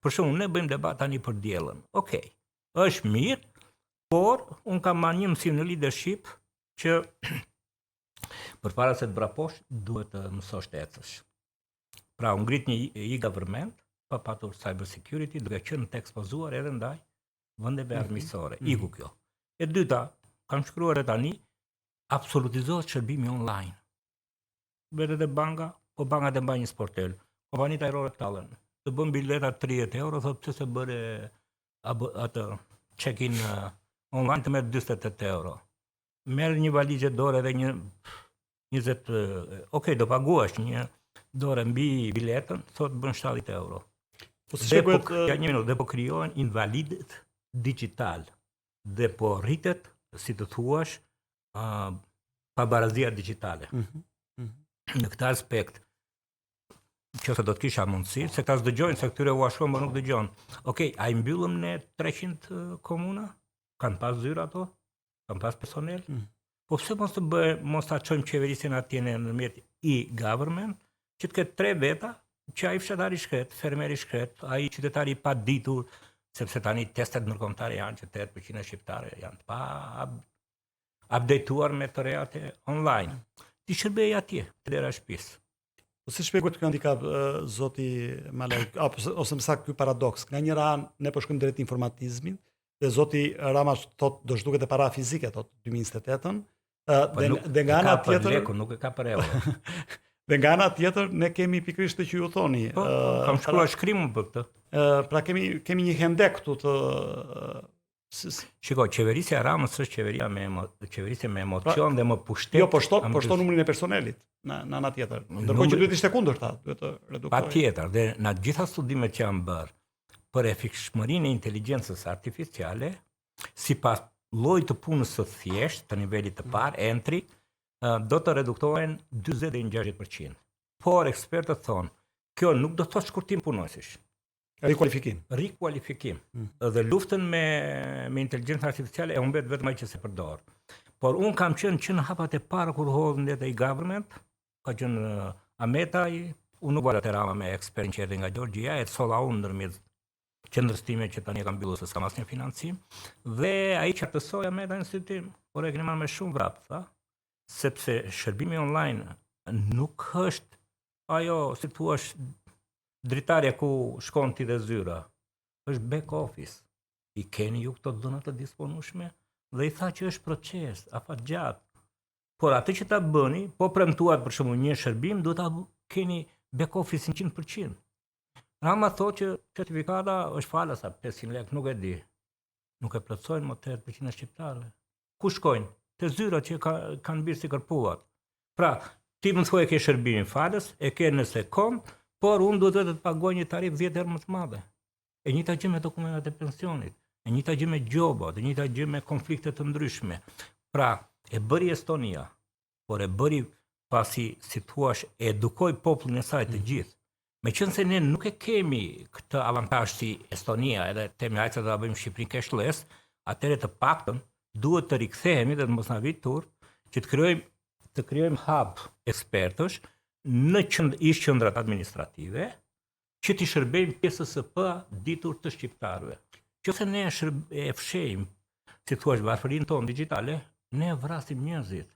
Për shumë, ne bëjmë debat tani për diellën. Okej, është mirë, por unë kam marrë një mësim në leadership që përpara se të vraposh, duhet të mësosh të ecësh. Pra, unë ngrit një e-government, pa patur cyber security, duke qenë të ekspozuar edhe ndaj vendeve armiqësore. Iku kjo. E dyta, kam shkruar tani, absolutizohet shërbimi online. Vetë dhe banka, po bankat e mbajnë një sportel. Kompanitë ajrore tallen. Të bën bileta 30 euro, thotë pse se bëre atë check-in online të merr 48 euro. Merr një valizhe dorë edhe një 20, okej, do paguash një dorë mbi biletën, thotë bën 70 euro. Po si shpjegohet një minutë, dhe po krijohen invalidët digital dhe po rritet, si të thuash, pabarazia digjitale. Në këtë aspekt, qëse do të kisha mundësi, se këta s'dëgjojnë, se këtyre u ashton, më nuk dëgjojnë. Okej, a i mbyllëm ne 300 komuna? Kanë pas zyra ato? Kanë pas personel? Po pse mos ta çojmë qeverisin atje në nëmjet e-government, që të ketë 3 veta, që ai fshatari shkret, fermeri shkret, ai qytetari pa ditur, sepse tani testet ndërkombëtare janë që 8% shqiptare janë pa updateuar me të reat online. Ti shërbej atje, te dera shtëpisë. Po si shpjegohet ky handicap, zoti Malaj, ose më saktë ky paradoks? Nga njëra anë ne po shkojmë drejt informatizmit, dhe zoti Rama thot do zhduket e para fizike thot 2028-ën, dhe nga ana tjetër nuk e ka për euro. Dhe nga ana tjetër ne kemi pikërisht të që ju thoni. Po, kam shkruar shkrimun për këtë. Pra kemi një hendek këtu të Shiko, qeverisja e Ramës është qeverisje me emocion dhe më pushtet. Jo, po shton numrin e personelit në ana tjetër. Ndërkohë që duhet ishte kundërta, duhet të redukojë. Patjetër, dhe në të gjitha studimet që janë bërë për efikshmërinë e inteligjencës artificiale, sipas llojit të punës së thjeshtë të nivelit të parë, entry, do të reduktohen 40 deri në 60%. Por ekspertët thonë, kjo nuk do të thotë shkurtim punojësish. Rikualifikim. Dhe luftën me inteligjencën artificiale e humbet vetëm ai që se përdor. Por unë kam qenë që në hapat e para kur hodhën e e-government, ka qenë Ameta, unë nuk vara të Rama me ekspertin që erdhi nga Gjorgjia, e të solla unë ndërmjet qendrës time që tani kam mbyllur se s'kam asnjë financim, dhe ai që arsoi Ameta në institutim, por e keni marrë me shumë vrap, tha, sepse shërbimi online nuk është ajo, si thua, dritarja ku shkon ti dhe zyra, është back office. I keni ju këto dhëna të disponueshme? Dhe i tha që është proces, afatgjatë. Por atë që ta bëni, po premtuat për shembull një shërbim, duhet ta keni back office 100%. Rama thotë që certifikata është falas sa 500 lekë, nuk e di. Nuk e plotësojnë më 8% e shqiptarëve. Ku shkojnë? Te zyrat që kanë birë si kërpuat. Pra, ti më thuaj ke shërbimin falas, e ke nëse kom, por unë duhet të pagoj një tarif 10 herë më të madhe. E njëjta gjë me dokumentat e pensionit, e njëjta gjë me gjobat, e njëjta gjë me konflikte të ndryshme. Pra, e bëri Estonia, por e bëri pasi, si thuash, edukoi popullin e saj të gjithë. Meqense ne nuk e kemi këtë avantazh si Estonia, edhe themi hajde ta bëjmë Shqipërinë cashless, atëherë të paktën duhet të rikthehemi dhe të mos na vit turp që të krijojmë hub ekspertësh në qendrat administrative që t'i shërbejmë pjesës së ditur të shqiptarëve. Qëse ne e fshejmë, si thua, varfërinë tonë digjitale, ne vrasim njerëzit.